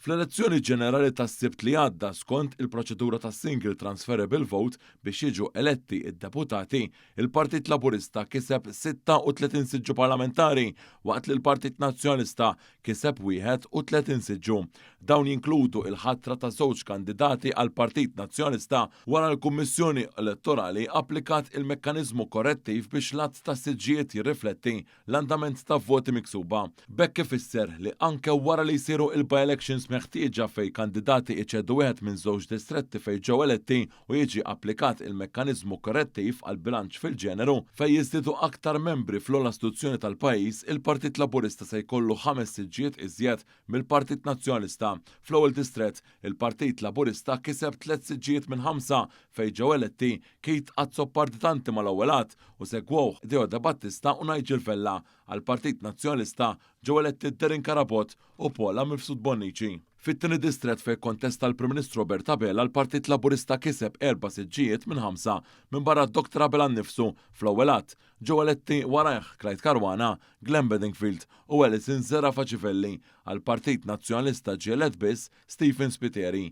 Fl-elezzjoni ġenerali tas-Sibt li għadda skont il-proċedura tas single transferable vote biex jiġu eletti id-deputati, il-Partit Laburista kiseb 36 siġġu parlamentari waqt li l-Partit Nazzjonalista kiseb 31 siġġu. Dawn jinkludu il-ħatra ta' żewġ kandidati għal Partit Nazzjonalista wara l-Kummissjoni Elettorali applikat il-mekkaniżmu korrettiv biex l-att ta' siġġijiet jirrifletti l-andament ta' voti miksuba. Bekk ifisser li anke wara li jsiru il-by-elections meħtieġa fej kandidati iċedu wieħed minn żewġ distretti fej ġew eletti u jiġi applikat il-mekkaniżmu korrettiv għal bilanċ fil-ġeneru fej jiżdiedu aktar membri fl-ogħla istituzzjoni tal-pajjiż, il-Partit Laburista se jkollu 5 siġġiet iżjed mill-Partit Nazzjonalista. Fl-ewwel distrett, il-Partit Laburista kiseb 3 siġġiet minn 5 fej ġew eletti Keith Azzoparditanti mal-ewwel att u segwuh Deoda Battista u Nigel Vella. Għal-Partit Nazzjonalista ġew eletti Derin Karabot u Paula Mifsud Bonnici. Fit-tieni distrett fejn kontesta l-Prim Ministru Robert Abela, l-Partit Laburista kiseb 4 siġġiet minn 5 minn barra Dr. Abela nnifsu. Fl-ewwel att ġew eletti warajh Clyde Caruana, Glenn Bedingfield u Alison Zerafa Civelli. Għal-Partit Nazzjonalista ġie elett biss Stephen Spiteri.